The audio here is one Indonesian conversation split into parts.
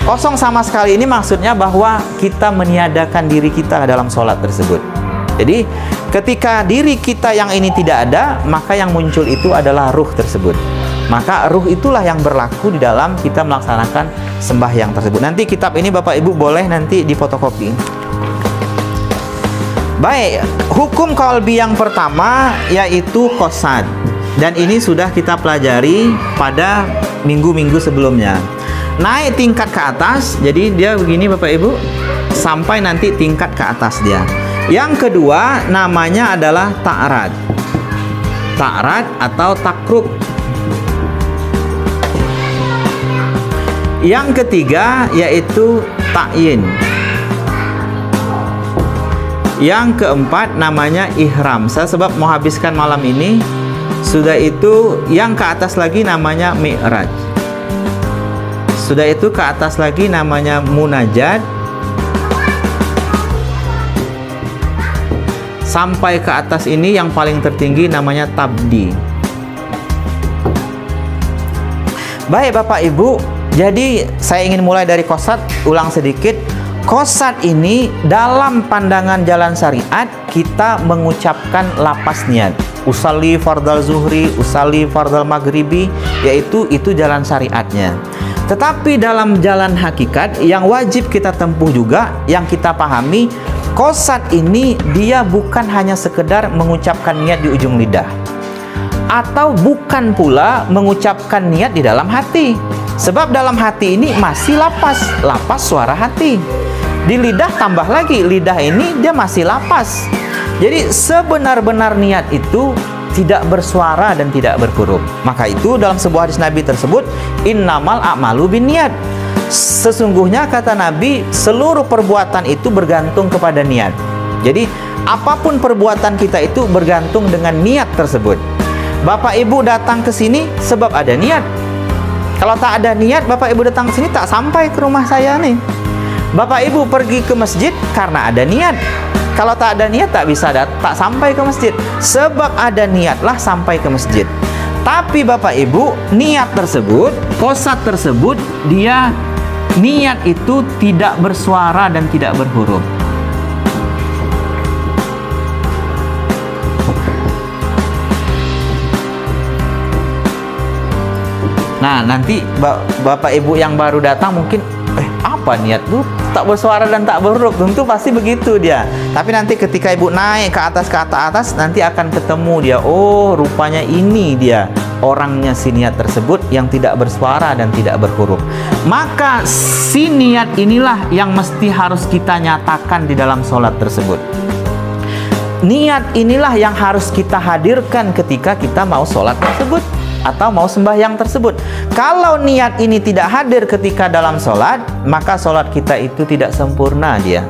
Kosong sama sekali ini maksudnya bahwa kita meniadakan diri kita dalam sholat tersebut. Jadi ketika diri kita yang ini tidak ada, maka yang muncul itu adalah ruh tersebut. Maka ruh itulah yang berlaku di dalam kita melaksanakan sembahyang tersebut. Nanti kitab ini Bapak Ibu boleh nanti difotokopi. Baik, hukum qalbi yang pertama yaitu qasad. Dan ini sudah kita pelajari pada minggu-minggu sebelumnya. Naik tingkat ke atas, jadi dia begini Bapak Ibu, sampai nanti tingkat ke atas dia. Yang kedua namanya adalah ta'rad. Ta'rad atau takrub. Yang ketiga yaitu ta'yin. Yang keempat namanya ihram. Saya sebab mau habiskan malam ini. Sudah itu yang ke atas lagi namanya mi'raj. Sudah itu ke atas lagi namanya munajat. Sampai ke atas ini yang paling tertinggi namanya tabdi. Baik Bapak Ibu, jadi saya ingin mulai dari qasad, ulang sedikit. Qasad ini dalam pandangan jalan syariat kita mengucapkan lapas niat. Usalli fardal zuhri, usalli fardal maghribi, yaitu itu jalan syariatnya. Tetapi dalam jalan hakikat yang wajib kita tempuh juga, yang kita pahami, qasad ini dia bukan hanya sekedar mengucapkan niat di ujung lidah, atau bukan pula mengucapkan niat di dalam hati. Sebab dalam hati ini masih lapas suara hati. Di lidah tambah lagi, lidah ini dia masih lapas. Jadi sebenar-benar niat itu tidak bersuara dan tidak berhuruf. Maka itu dalam sebuah hadis Nabi tersebut, innamal a'malu binniyat. Sesungguhnya kata Nabi, seluruh perbuatan itu bergantung kepada niat. Jadi apapun perbuatan kita itu bergantung dengan niat tersebut. Bapak Ibu datang ke sini sebab ada niat. Kalau tak ada niat, Bapak Ibu datang ke sini tak sampai ke rumah saya nih. Bapak Ibu pergi ke masjid karena ada niat. Kalau tak ada niat tak bisa tak sampai ke masjid. Sebab ada niatlah sampai ke masjid. Tapi Bapak Ibu, niat tersebut, qasad tersebut, dia niat itu tidak bersuara dan tidak berhuruf. Nah, nanti Bapak Ibu yang baru datang mungkin apa niat tuh tak bersuara dan tak berhuruf, tentu pasti begitu dia. Tapi nanti ketika Ibu naik ke atas nanti akan ketemu dia. Oh, rupanya ini dia orangnya si niat tersebut yang tidak bersuara dan tidak berhuruf. Maka si niat inilah yang mesti harus kita nyatakan di dalam sholat tersebut. Niat inilah yang harus kita hadirkan ketika kita mau sholat tersebut atau mau sembahyang tersebut. Kalau niat ini tidak hadir ketika dalam sholat, maka sholat kita itu tidak sempurna dia.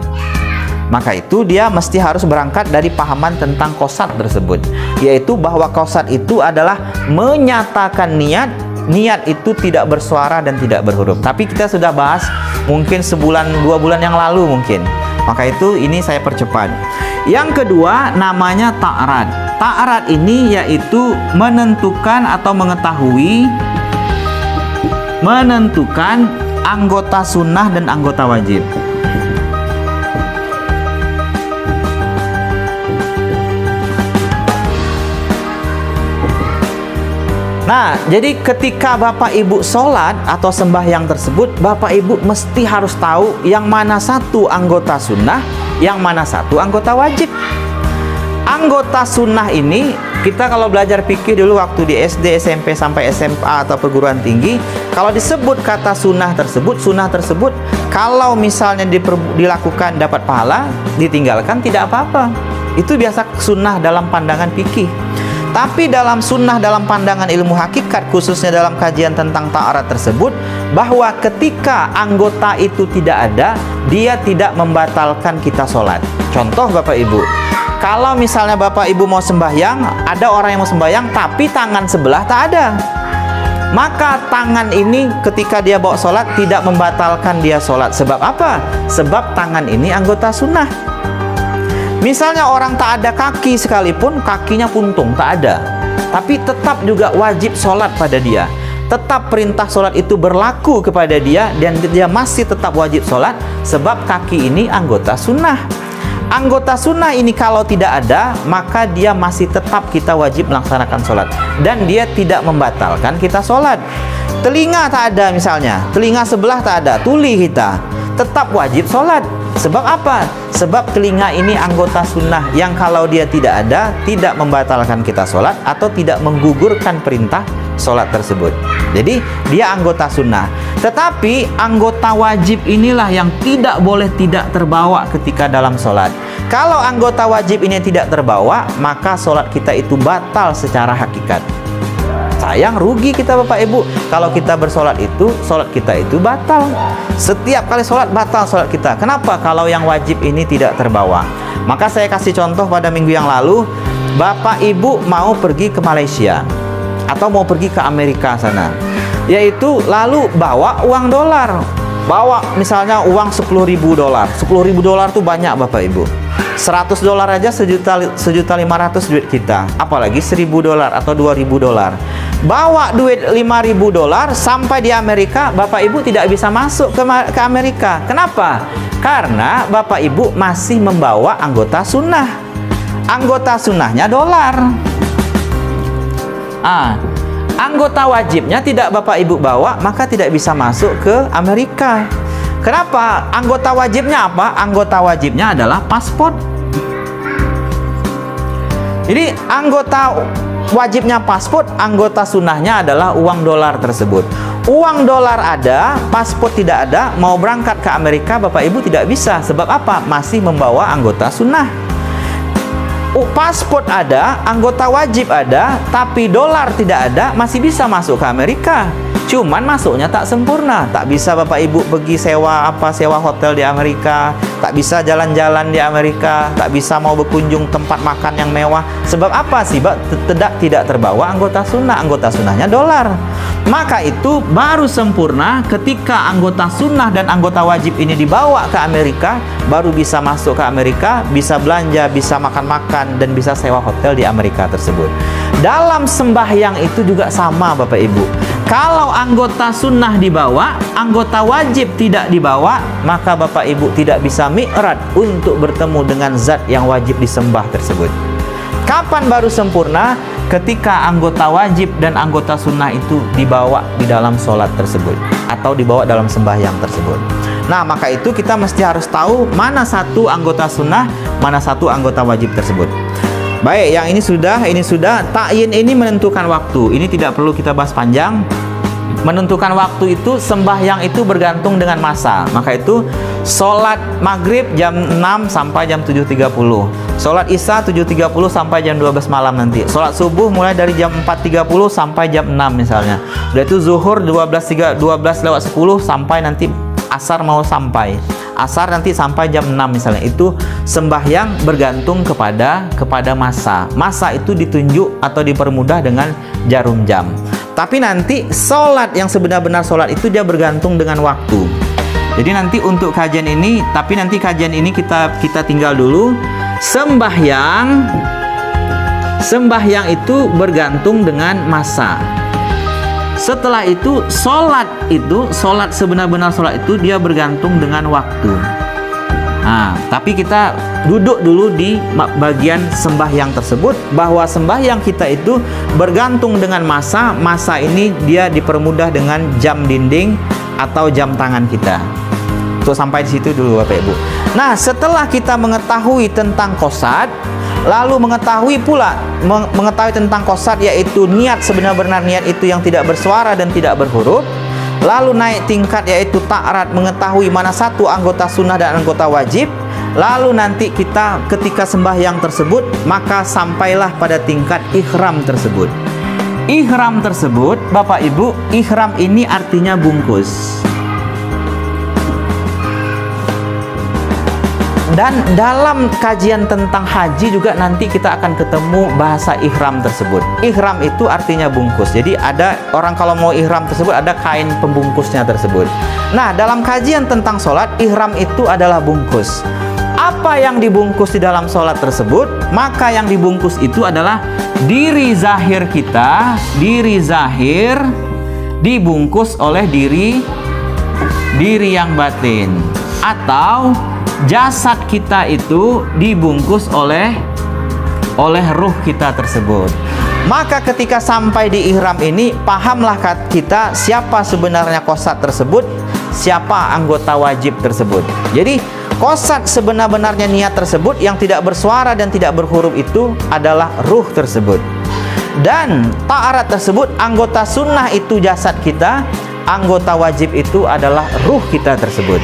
Maka itu dia mesti harus berangkat dari pahaman tentang qasad tersebut, yaitu bahwa qasad itu adalah menyatakan niat. Niat itu tidak bersuara dan tidak berhuruf. Tapi kita sudah bahas mungkin sebulan 2 bulan yang lalu mungkin. Maka itu ini saya percepat. Yang kedua namanya ta'rad. Ta'rad ini yaitu menentukan atau menentukan anggota sunnah dan anggota wajib. Nah, jadi ketika Bapak Ibu sholat atau sembahyang tersebut, Bapak Ibu mesti harus tahu yang mana satu anggota sunnah, yang mana satu anggota wajib. Anggota sunnah ini, kita kalau belajar fikih dulu waktu di SD, SMP, sampai SMA atau perguruan tinggi, kalau disebut kata sunnah tersebut, kalau misalnya dilakukan dapat pahala, ditinggalkan tidak apa-apa. Itu biasa sunnah dalam pandangan fikih. Tapi dalam sunnah dalam pandangan ilmu hakikat, khususnya dalam kajian tentang ta'arad tersebut, bahwa ketika anggota itu tidak ada, dia tidak membatalkan kita sholat. Contoh Bapak Ibu, kalau misalnya Bapak Ibu mau sembahyang, ada orang yang mau sembahyang tapi tangan sebelah tak ada, maka tangan ini ketika dia bawa sholat tidak membatalkan dia sholat. Sebab apa? Sebab tangan ini anggota sunnah. Misalnya orang tak ada kaki sekalipun, kakinya puntung, tak ada, tapi tetap juga wajib sholat pada dia. tetap perintah sholat itu berlaku kepada dia dan dia masih tetap wajib sholat, sebab kaki ini anggota sunnah. Anggota sunnah ini kalau tidak ada, maka dia masih tetap kita wajib melaksanakan sholat, dan dia tidak membatalkan kita sholat. Telinga tak ada misalnya, telinga sebelah tak ada, tuli kita, tetap wajib sholat. Sebab apa? Sebab telinga ini anggota sunnah yang kalau dia tidak ada, tidak membatalkan kita sholat atau tidak menggugurkan perintah sholat tersebut. Jadi dia anggota sunnah. Tetapi anggota wajib inilah yang tidak boleh tidak terbawa ketika dalam sholat. Kalau anggota wajib ini tidak terbawa, maka sholat kita itu batal secara hakikat. Sayang, rugi kita Bapak Ibu kalau kita bersolat itu, sholat kita itu batal. Setiap kali sholat batal sholat kita. Kenapa? Kalau yang wajib ini tidak terbawa. Maka saya kasih contoh pada minggu yang lalu, Bapak Ibu mau pergi ke Malaysia atau mau pergi ke Amerika sana, yaitu lalu bawa uang dolar, bawa misalnya uang $10.000. $10.000 tuh banyak Bapak Ibu. $100 aja $1.500.000 duit kita, apalagi $1.000 atau $2.000. Bawa duit $5.000 sampai di Amerika, Bapak Ibu tidak bisa masuk ke Amerika. Kenapa? Karena Bapak Ibu masih membawa anggota sunnah. Anggota sunnahnya dolar. Anggota wajibnya tidak Bapak Ibu bawa, maka tidak bisa masuk ke Amerika. Kenapa? Anggota wajibnya apa? Anggota wajibnya adalah paspor. Jadi anggota wajibnya paspor, anggota sunnahnya adalah uang dolar tersebut. Uang dolar ada, paspor tidak ada, mau berangkat ke Amerika Bapak Ibu tidak bisa. Sebab apa? Masih membawa anggota sunnah. Paspor ada, anggota wajib ada, tapi dolar tidak ada, masih bisa masuk ke Amerika. Cuman masuknya tak sempurna. Tak bisa Bapak Ibu pergi sewa hotel di Amerika, tak bisa jalan-jalan di Amerika, tak bisa mau berkunjung tempat makan yang mewah. Sebab apa sih? Tidak terbawa anggota sunnah. Anggota sunnahnya dolar. Maka itu baru sempurna ketika anggota sunnah dan anggota wajib ini dibawa ke Amerika, baru bisa masuk ke Amerika, bisa belanja, bisa makan-makan, dan bisa sewa hotel di Amerika tersebut. Dalam sembahyang itu juga sama Bapak Ibu. Kalau anggota sunnah dibawa, anggota wajib tidak dibawa, maka Bapak Ibu tidak bisa mi'raj untuk bertemu dengan zat yang wajib disembah tersebut. Kapan baru sempurna? Ketika anggota wajib dan anggota sunnah itu dibawa di dalam sholat tersebut atau dibawa dalam sembahyang tersebut. Nah, maka itu kita mesti harus tahu mana satu anggota sunnah, mana satu anggota wajib tersebut. Baik, yang ini sudah. Ta'yin ini menentukan waktu. Ini tidak perlu kita bahas panjang. Menentukan waktu itu, sembahyang itu bergantung dengan masa. Maka itu sholat maghrib jam 6 sampai jam 7.30, sholat isya 7.30 sampai jam 12 malam nanti, sholat subuh mulai dari jam 4.30 sampai jam 6 misalnya. Udah itu zuhur 12.10 sampai nanti asar mau sampai. Asar nanti sampai jam 6 misalnya. Itu sembahyang bergantung kepada masa. Masa itu ditunjuk atau dipermudah dengan jarum jam. Tapi nanti sholat yang sebenar-benar sholat itu dia bergantung dengan waktu. Jadi nanti untuk kajian ini, tapi nanti kajian ini kita tinggal dulu. Sembahyang itu bergantung dengan masa. Setelah itu sholat sebenar-benar sholat itu dia bergantung dengan waktu. Nah, tapi kita duduk dulu di bagian sembahyang tersebut, bahwa sembahyang kita itu bergantung dengan masa. Masa ini dia dipermudah dengan jam dinding atau jam tangan kita. Tuh, sampai di situ dulu Bapak Ibu. Nah, setelah kita mengetahui tentang qasad, lalu mengetahui tentang qasad, yaitu niat sebenar-benar niat itu yang tidak bersuara dan tidak berhuruf. Lalu naik tingkat yaitu ta'rad, mengetahui mana satu anggota sunnah dan anggota wajib. Lalu nanti kita ketika sembahyang tersebut, maka sampailah pada tingkat ihram tersebut. Ihram tersebut Bapak Ibu, ihram ini artinya bungkus. Dan dalam kajian tentang haji juga nanti kita akan ketemu bahasa ihram tersebut. Ihram itu artinya bungkus. Jadi ada orang kalau mau ihram tersebut ada kain pembungkusnya tersebut. Nah, dalam kajian tentang sholat, ihram itu adalah bungkus. Apa yang dibungkus di dalam sholat tersebut? Maka yang dibungkus itu adalah diri zahir kita, diri zahir dibungkus oleh diri yang batin, atau jasad kita itu dibungkus oleh ruh kita tersebut. Maka ketika sampai di ihram ini, pahamlah kita siapa sebenarnya qasad tersebut, siapa anggota wajib tersebut. Jadi qasad sebenar-benarnya niat tersebut yang tidak bersuara dan tidak berhuruf itu adalah ruh tersebut. Dan ta'arat tersebut, anggota sunnah itu jasad kita, anggota wajib itu adalah ruh kita tersebut.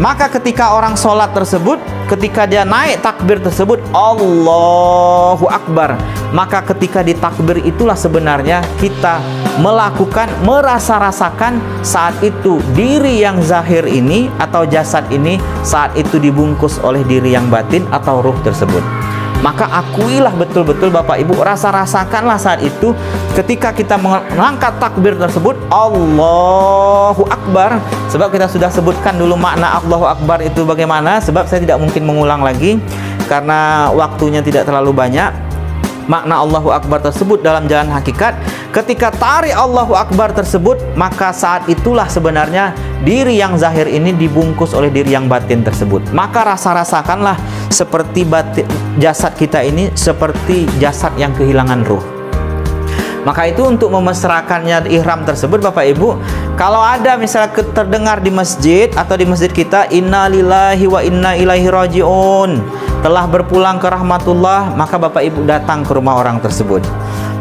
Maka ketika orang sholat tersebut, ketika dia naik takbir tersebut, Allahu Akbar, maka ketika ditakbir itulah sebenarnya kita melakukan, merasa-rasakan saat itu diri yang zahir ini atau jasad ini saat itu dibungkus oleh diri yang batin atau ruh tersebut. Maka akuilah betul-betul Bapak Ibu, rasa-rasakanlah saat itu ketika kita mengangkat takbir tersebut, Allahu Akbar. Sebab kita sudah sebutkan dulu makna Allahu Akbar itu bagaimana. Sebab saya tidak mungkin mengulang lagi karena waktunya tidak terlalu banyak. Makna Allahu Akbar tersebut dalam jalan hakikat, ketika tarik Allahu Akbar tersebut, maka saat itulah sebenarnya diri yang zahir ini dibungkus oleh diri yang batin tersebut. Maka rasa-rasakanlah seperti jasad kita ini seperti jasad yang kehilangan ruh. Maka itu untuk memesrakannya ihram tersebut Bapak Ibu, kalau ada misalnya terdengar di masjid atau di masjid kita, inna lillahi wa inna ilaihi raji'un, telah berpulang ke rahmatullah, maka Bapak Ibu datang ke rumah orang tersebut.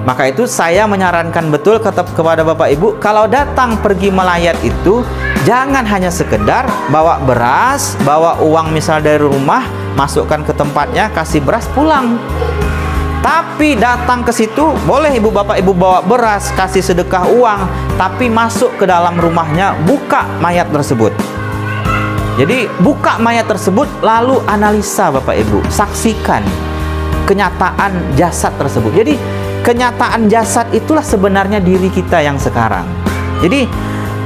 Maka itu saya menyarankan betul kepada Bapak Ibu, kalau datang pergi melayat itu jangan hanya sekedar bawa beras, bawa uang misal dari rumah, masukkan ke tempatnya, kasih beras, pulang. Tapi datang ke situ, boleh Ibu Bapak Ibu bawa beras, kasih sedekah uang, tapi masuk ke dalam rumahnya, buka mayat tersebut. Jadi buka mayat tersebut, lalu analisa Bapak Ibu, saksikan kenyataan jasad tersebut. Jadi kenyataan jasad itulah sebenarnya diri kita yang sekarang. Jadi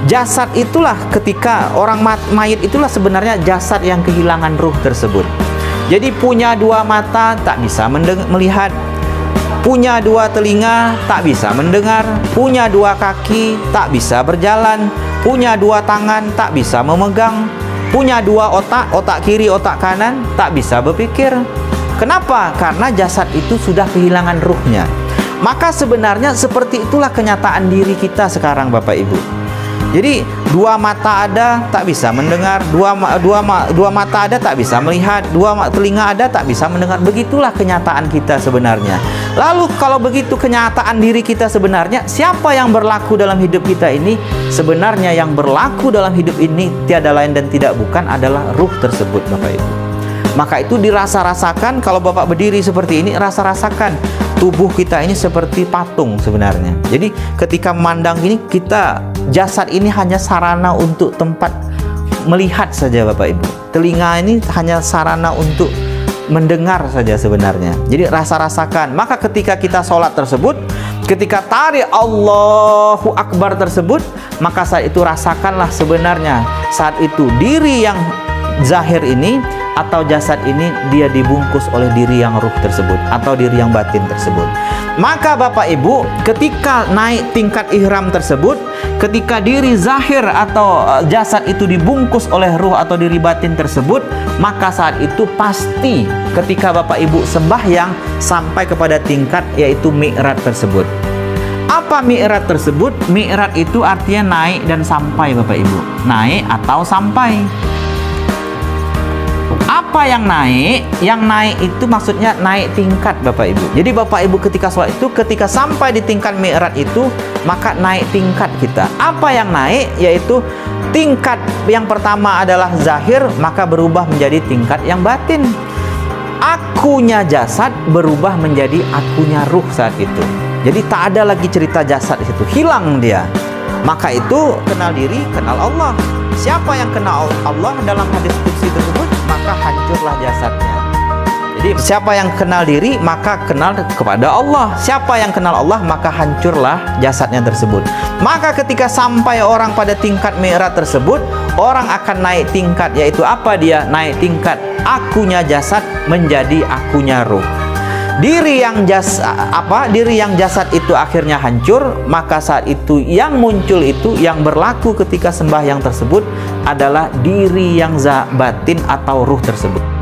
jasad itulah ketika orang mayit itulah sebenarnya jasad yang kehilangan ruh tersebut. Jadi punya dua mata tak bisa melihat, punya dua telinga tak bisa mendengar, punya dua kaki tak bisa berjalan, punya dua tangan tak bisa memegang, punya dua otak kiri, otak kanan, tak bisa berpikir. Kenapa? Karena jasad itu sudah kehilangan ruhnya. Maka sebenarnya seperti itulah kenyataan diri kita sekarang Bapak Ibu. Jadi dua mata ada tak bisa mendengar, dua mata ada tak bisa melihat, dua telinga ada tak bisa mendengar. Begitulah kenyataan kita sebenarnya. Lalu kalau begitu kenyataan diri kita sebenarnya, siapa yang berlaku dalam hidup kita ini? Sebenarnya yang berlaku dalam hidup ini tiada lain dan tidak bukan adalah ruh tersebut Bapak Ibu. Maka itu dirasa-rasakan. Kalau Bapak berdiri seperti ini, rasa-rasakan tubuh kita ini seperti patung sebenarnya. Jadi ketika memandang ini, kita jasad ini hanya sarana untuk tempat melihat saja Bapak Ibu. Telinga ini hanya sarana untuk mendengar saja sebenarnya. Jadi rasa-rasakan. Maka ketika kita sholat tersebut, ketika tarik Allahu Akbar tersebut, maka saat itu rasakanlah sebenarnya saat itu diri yang zahir ini atau jasad ini dia dibungkus oleh diri yang ruh tersebut atau diri yang batin tersebut. Maka Bapak Ibu, ketika naik tingkat ihram tersebut, ketika diri zahir atau jasad itu dibungkus oleh ruh atau diri batin tersebut, maka saat itu pasti ketika Bapak Ibu sembahyang sampai kepada tingkat yaitu mi'raj tersebut. Apa mi'raj tersebut? Mi'raj itu artinya naik dan sampai Bapak Ibu. Naik atau sampai. Apa yang naik? Yang naik itu maksudnya naik tingkat Bapak Ibu. Jadi Bapak Ibu ketika sholat itu, ketika sampai di tingkat mi'raj itu, maka naik tingkat kita. Apa yang naik? Yaitu tingkat yang pertama adalah zahir, maka berubah menjadi tingkat yang batin. Akunya jasad berubah menjadi akunya ruh saat itu. Jadi tak ada lagi cerita jasad di situ, hilang dia. Maka itu kenal diri, kenal Allah. Siapa yang kenal Allah dalam hadis qudsi tersebut, maka hancurlah jasadnya. Jadi siapa yang kenal diri, maka kenal kepada Allah. Siapa yang kenal Allah, maka hancurlah jasadnya tersebut. Maka ketika sampai orang pada tingkat mi'raj tersebut, orang akan naik tingkat, yaitu apa dia? Naik tingkat akunya jasad menjadi akunya ruh. diri yang jasad itu akhirnya hancur, maka saat itu yang muncul itu, yang berlaku ketika sembahyang tersebut adalah diri yang batin atau ruh tersebut.